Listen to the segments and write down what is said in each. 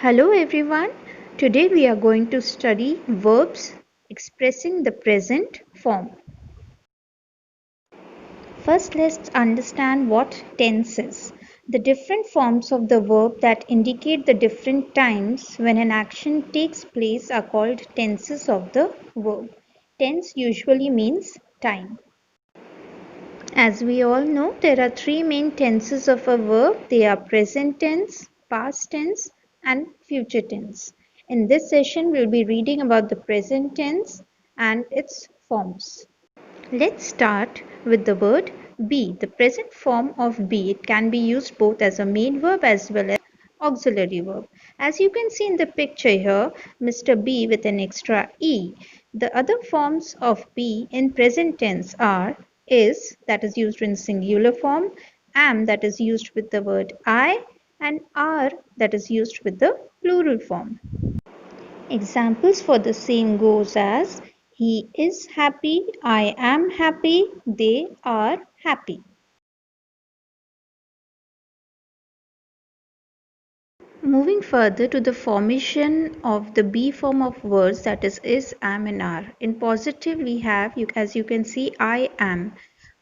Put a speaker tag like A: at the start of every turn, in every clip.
A: Hello everyone. Today we are going to study verbs expressing the present form. First, let's understand what tense is. The different forms of the verb that indicate the different times when an action takes place are called tenses of the verb. Tense usually means time. As we all know, there are three main tenses of a verb. They are present tense, past tense, and future tense. In this session, we'll be reading about the present tense and its forms. Let's start with the word be. The present form of be. It can be used both as a main verb as well as auxiliary verb. As you can see in the picture here, Mr. B with an extra E. The other forms of be in present tense are is, that is used in singular form, am, that is used with the word I, and are, that is used with the plural form. Examples for the same goes as he is happy, I am happy, they are happy. Moving further to the formation of the be form of words, that is, am, and are. In positive, we have, as you can see, I am.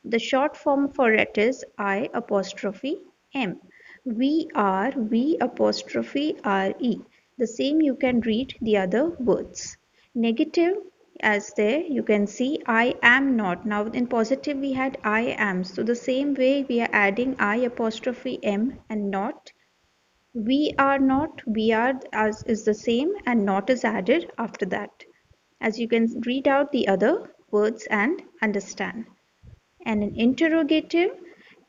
A: The short form for it is I apostrophe am. We are, we apostrophe re. The same you can read the other words. Negative, as there you can see I am not. Now in positive we had I am. So the same way we are adding I apostrophe am and not. We are not, we are as is the same and not is added after that. As you can read out the other words and understand. And in interrogative,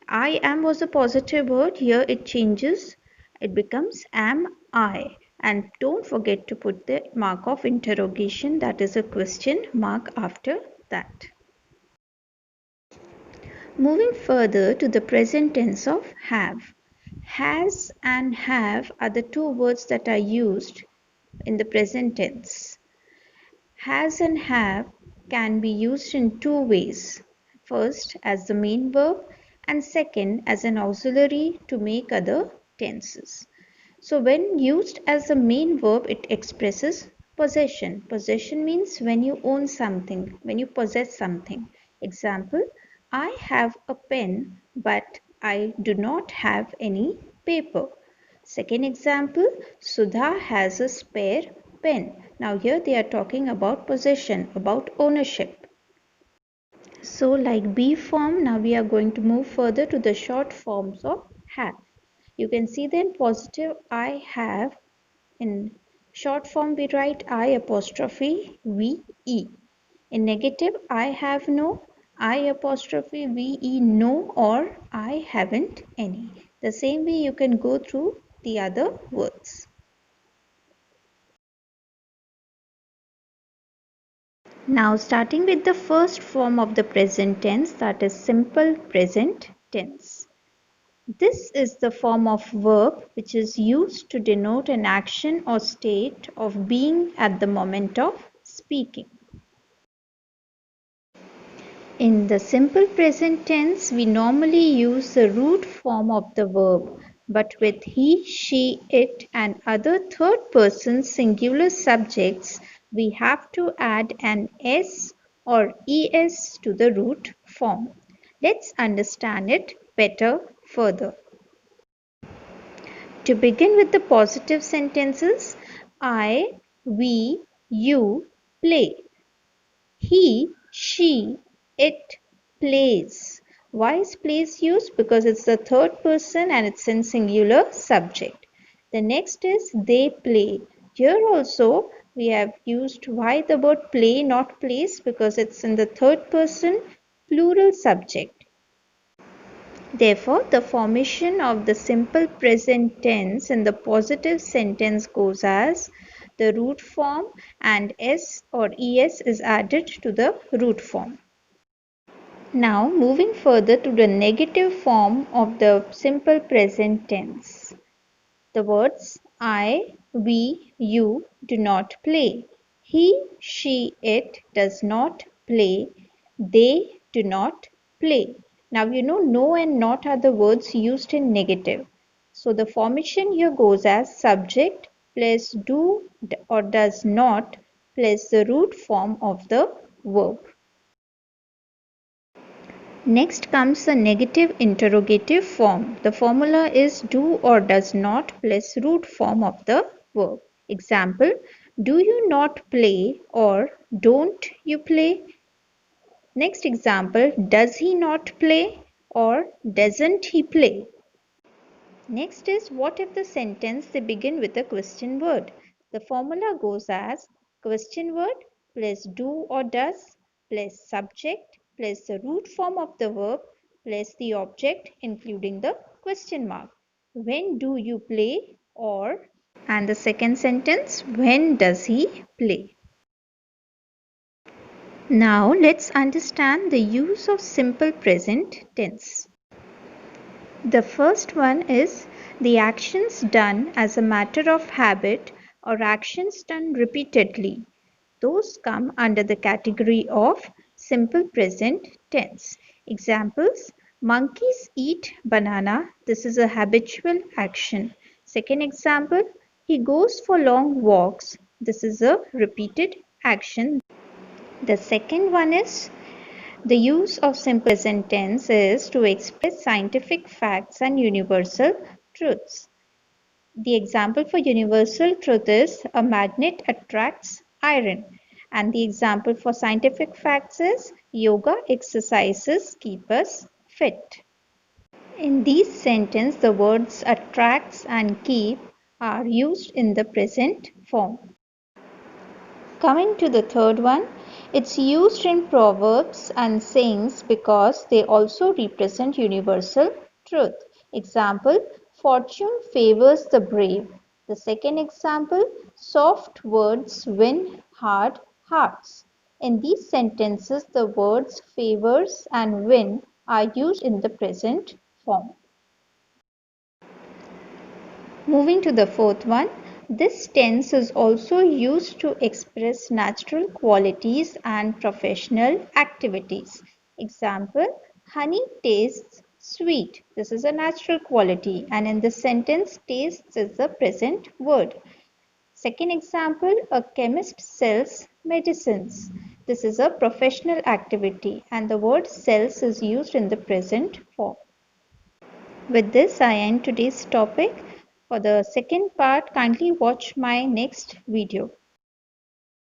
A: I am was a positive word. Here it changes. It becomes am I. And don't forget to put the mark of interrogation, that is a question mark after that. Moving further to the present tense of have. Has and have are the two words that are used in the present tense. Has and have can be used in two ways. First, as the main verb, and second, as an auxiliary to make other tenses. So, when used as the main verb, it expresses possession. Possession means when you own something, when you possess something. Example, I have a pen, but I do not have any paper. Second example, Sudha has a spare pen. Now here they are talking about possession, about ownership. So like be form, now we are going to move further to the short forms of have. You can see then positive I have. In short form we write I apostrophe V E. In negative I have no, I apostrophe V E no, or I haven't any. The same way you can go through the other words. Now starting with the first form of the present tense, that is simple present tense. This is the form of verb which is used to denote an action or state of being at the moment of speaking. In the simple present tense, we normally use the root form of the verb, but with he, she, it, and other third person singular subjects, we have to add an s or es to the root form. Let's understand it better further. To begin with the positive sentences, I, we, you play. He, she, it plays. Why is plays used? Because it's the third person and it's in singular subject. The next is they play. Here also we have used why the word play, not plays, because it's in the third person plural subject. Therefore, the formation of the simple present tense in the positive sentence goes as the root form and s or es is added to the root form. Now, moving further to the negative form of the simple present tense. The words I, we, you do not play. He, she, it does not play. They do not play. Now you know no and not are the words used in negative. So the formation here goes as subject plus do or does not plus the root form of the verb. Next comes the negative interrogative form. The formula is do or does not plus root form of the verb. Example, do you not play or don't you play? Next example, does he not play or doesn't he play? Next is what if the sentence they begin with a question word. The formula goes as question word plus do or does plus subject plus the root form of the verb plus the object including the question mark. When do you play or, and the second sentence, when does he play? Now let's understand the use of simple present tense. The first one is the actions done as a matter of habit or actions done repeatedly. Those come under the category of simple present tense. Examples, monkeys eat banana. This is a habitual action. Second example, he goes for long walks. This is a repeated action. The second one is the use of simple present tense is to express scientific facts and universal truths. The example for universal truth is a magnet attracts iron, and the example for scientific facts is yoga exercises keep us fit. In these sentences, the words attracts and keep are used in the present form. Coming to the third one, it's used in proverbs and sayings because they also represent universal truth. Example, fortune favors the brave. The second example, soft words win hard hearts. In these sentences, the words favors and win are used in the present form. Moving to the fourth one, this tense is also used to express natural qualities and professional activities. Example, honey tastes sweet. This is a natural quality, and in this sentence, tastes is the present word. Second example, a chemist sells medicines. This is a professional activity, and the word sells is used in the present form. With this, I end today's topic. For the second part, kindly watch my next video.